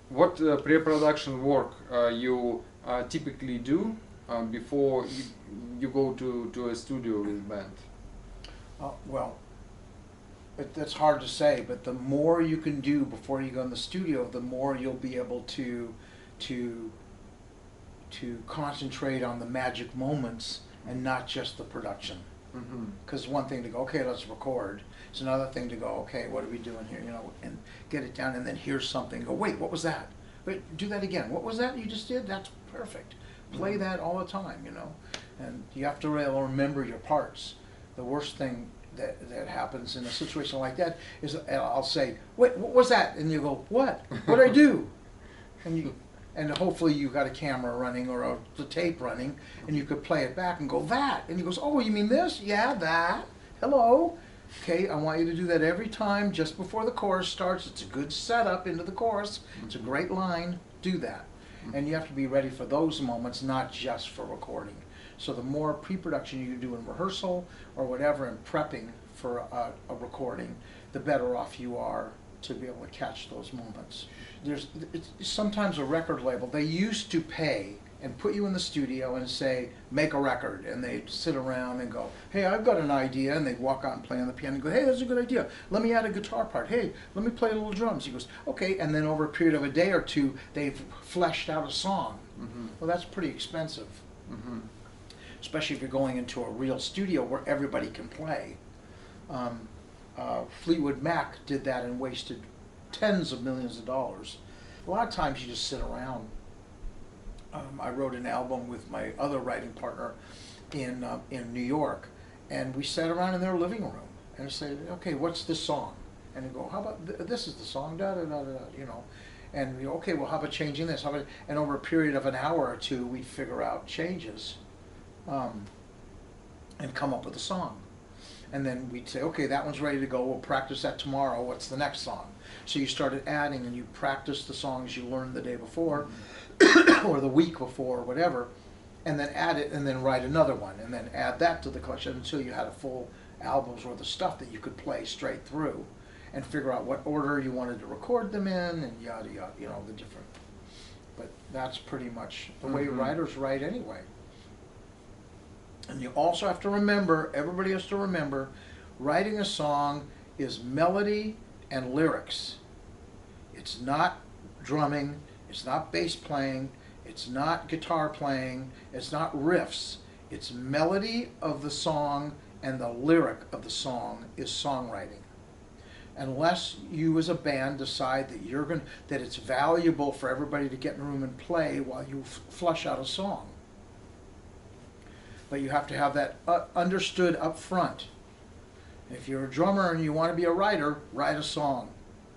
What pre-production work you typically do before you go to a studio with band? Well, that's hard to say, but the more you can do before you go in the studio, the more you'll be able to concentrate on the magic moments and not just the production. Mm-hmm. Because one thing to go, okay, let's record. It's another thing to go, okay, what are we doing here? You know, and get it down, and then hear something. Go, wait, what was that? Wait, do that again. What was that you just did? That's perfect. Play that all the time, you know. And you have to really remember your parts. The worst thing that happens in a situation like that is I'll say, wait, what was that? And you go, what? What did I do? And hopefully you got a camera running or the tape running, and you could play it back and go, that. And he goes, oh, you mean this? Yeah, that. Hello. Okay, I want you to do that every time just before the chorus starts. It's a good setup into the chorus. It's a great line. Do that. And you have to be ready for those moments, not just for recording. So the more pre-production you do in rehearsal or whatever and prepping for a recording, the better off you are to be able to catch those moments. It's sometimes a record label, they used to pay and put you in the studio and say, make a record, and they'd sit around and go, hey, I've got an idea, and they'd walk out and play on the piano and go, hey, that's a good idea, let me add a guitar part, hey, let me play a little drums. He goes, okay, and then over a period of a day or two, they've fleshed out a song. Mm-hmm. Well, that's pretty expensive, Mm-hmm. especially if you're going into a real studio where everybody can play. Fleetwood Mac did that and wasted tens of millions of dollars. A lot of times you just sit around. I wrote an album with my other writing partner in New York, and we sat around in their living room and said, okay, what's this song? And they go, how about this is the song, da da da da, you know. And we go, okay, well, how about changing this? How about, and over a period of an hour or two, we'd figure out changes and come up with a song. And then we'd say, okay, that one's ready to go, we'll practice that tomorrow, what's the next song? So you started adding and you practiced the songs you learned the day before or the week before or whatever, and then add it and then write another one and then add that to the collection until you had a full album's worth of stuff that you could play straight through and figure out what order you wanted to record them in and yada yada, you know, the different. But that's pretty much the way writers write anyway. And you also have to remember, everybody has to remember, writing a song is melody and lyrics. It's not drumming, it's not bass playing, it's not guitar playing, it's not riffs. It's melody of the song and the lyric of the song is songwriting. Unless you as a band decide that that it's valuable for everybody to get in a room and play while you flush out a song. But you have to have that understood up front. If you're a drummer and you want to be a writer, write a song.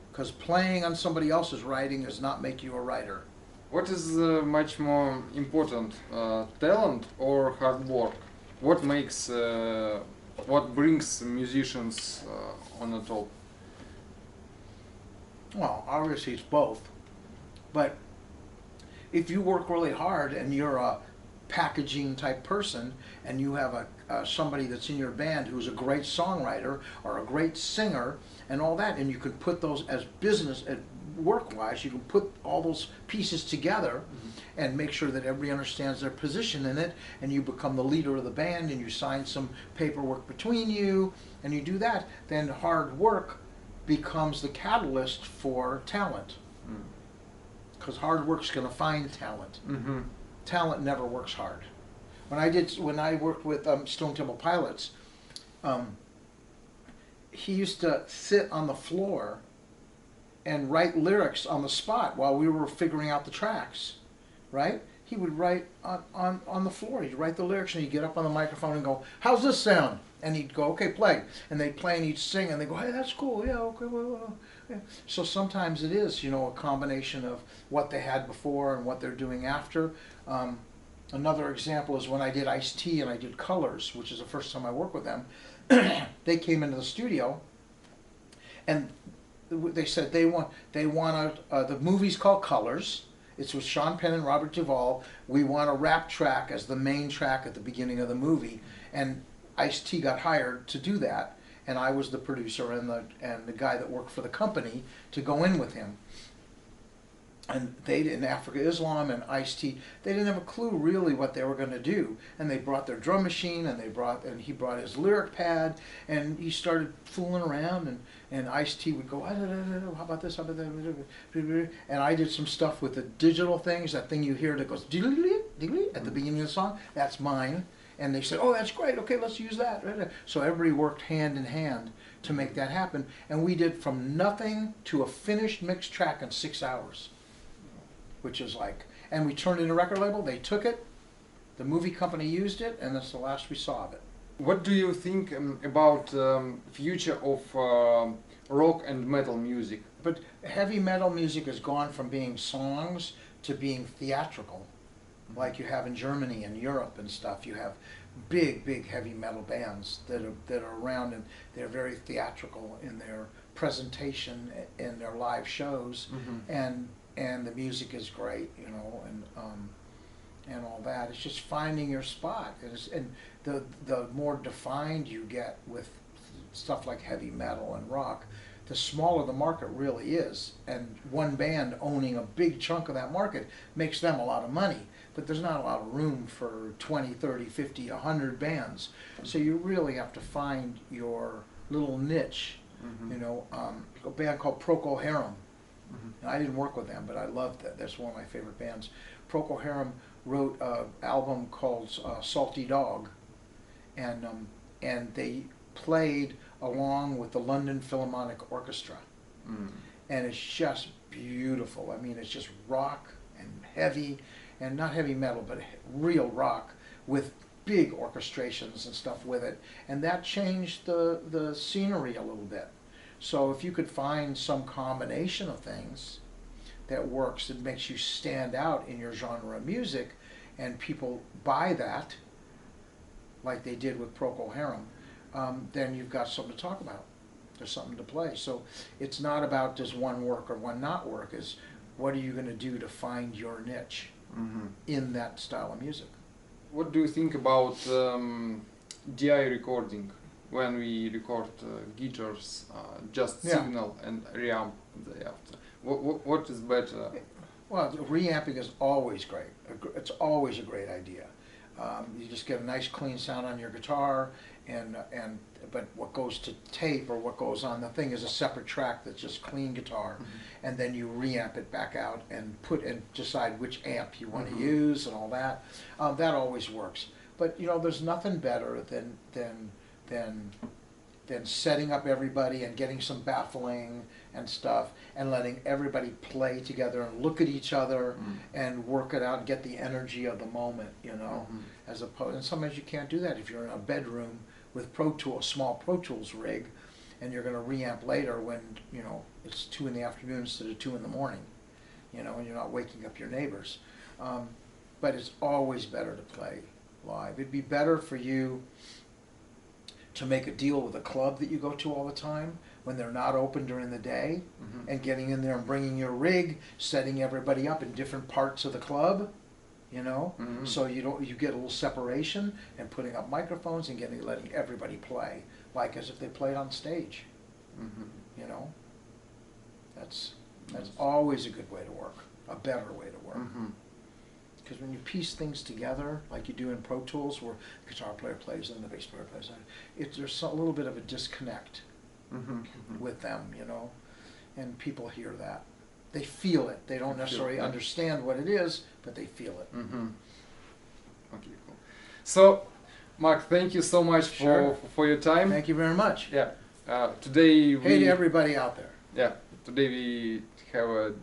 Because playing on somebody else's writing does not make you a writer. What is much more important, talent or hard work? What makes, what brings musicians on the top? Well, obviously it's both. But if you work really hard and you're a packaging type person and you have somebody that's in your band who's a great songwriter or a great singer and all that, and you can put those as business work-wise, you can put all those pieces together and make sure that everybody understands their position in it, and you become the leader of the band and you sign some paperwork between you and you do that, then hard work becomes the catalyst for talent. Because hard work's going to find talent. Talent never works hard. When I worked with Stone Temple Pilots, he used to sit on the floor and write lyrics on the spot while we were figuring out the tracks, right? He would write on the floor. He'd write the lyrics and he'd get up on the microphone and go, how's this sound? And he'd go, okay, play. And they'd play and he'd sing and they'd go, hey, that's cool, yeah, okay, well. Yeah. So sometimes it is, you know, a combination of what they had before and what they're doing after. Another example is when I did Ice-T and I did Colors, which is the first time I worked with them. They came into the studio and they said they want the movie's called Colors. It's with Sean Penn and Robert Duvall. We want a rap track as the main track at the beginning of the movie. And Ice-T got hired to do that, and I was the producer and the guy that worked for the company to go in with him. And they in Africa Islam and Ice-T, they didn't have a clue really what they were going to do. And they brought their drum machine, and he brought his lyric pad, and he started fooling around. And Ice-T would go, "Ah, da, da, da, da, how about this? How about that?" And I did some stuff with the digital things, that thing you hear that goes at the beginning of the song. That's mine. And they said, "Oh, that's great. Okay, let's use that." So everybody worked hand in hand to make that happen. And we did from nothing to a finished mixed track in 6 hours. Which is like, and we turned it in a record label, they took it, the movie company used it, and that's the last we saw of it. What do you think about future of rock and metal music? But heavy metal music has gone from being songs to being theatrical, like you have in Germany and Europe and stuff. You have big heavy metal bands that are around, and they're very theatrical in their presentation in their live shows, and the music is great, you know, and all that. It's just finding your spot, and the more defined you get with stuff like heavy metal and rock, the smaller the market really is. And one band owning a big chunk of that market makes them a lot of money, but there's not a lot of room for 20, 30, 50, 100 bands. So you really have to find your little niche. You know, a band called Procol Harum. And I didn't work with them, but I loved that. That's one of my favorite bands. Procol Harum wrote an album called Salty Dog, and they played along with the London Philharmonic Orchestra. And it's just beautiful. I mean, it's just rock and heavy, and not heavy metal, but real rock with big orchestrations and stuff with it. And that changed the scenery a little bit. So if you could find some combination of things that works, that makes you stand out in your genre of music, and people buy that, like they did with Procol Harum, then you've got something to talk about. There's something to play. So it's not about does one work or one not work, it's what are you going to do to find your niche in that style of music. What do you think about DI recording? When we record guitars, just signal and reamp the after. What is better? Well, reamping is always great. It's always a great idea. You just get a nice clean sound on your guitar, but what goes to tape or what goes on the thing is a separate track that's just clean guitar, and then you reamp it back out and decide which amp you want to use and all that. That always works. But you know, there's nothing better than setting up everybody and getting some baffling and stuff, and letting everybody play together and look at each other and work it out and get the energy of the moment, you know, as opposed, and sometimes you can't do that if you're in a bedroom with a small Pro Tools rig, and you're going to reamp later when, you know, it's 2 in the afternoon instead of 2 in the morning, you know, and you're not waking up your neighbors. But it's always better to play live. It'd be better for you to make a deal with a club that you go to all the time when they're not open during the day, and getting in there and bringing your rig, setting everybody up in different parts of the club, you know, so you get a little separation, and putting up microphones and letting everybody play like as if they played on stage. You know, that's always a good way to work, a better way to work. Because when you piece things together, like you do in Pro Tools, where the guitar player plays and the bass player plays, there's a little bit of a disconnect with them, you know, and people hear that. They feel it. They don't necessarily understand what it is, but they feel it. Okay, cool. So, Mark, thank you so much for your time. Thank you very much. Yeah. Today Hey to everybody out there. Yeah. Today we have a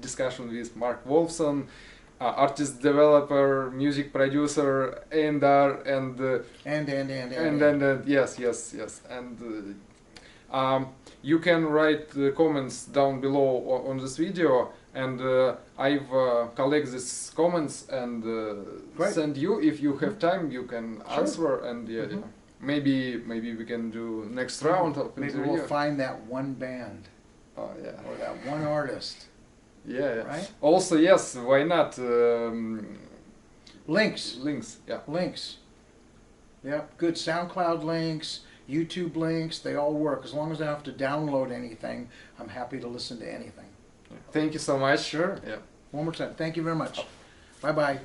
discussion with Mark Wolfson, artist, developer, music producer, A&R, and yes. And you can write the comments down below on this video, and I've collect these comments and send you. If you have time, you can answer, and maybe we can do next round of interview. Maybe we'll find that one band. Oh yeah. Or that one artist. Yeah. Right? Also, yes, why not? Links. Yeah. Links. Yep. Good SoundCloud links, YouTube links, they all work. As long as I don't have to download anything, I'm happy to listen to anything. Thank you so much. Sure. Yeah. One more time. Thank you very much. Bye-bye.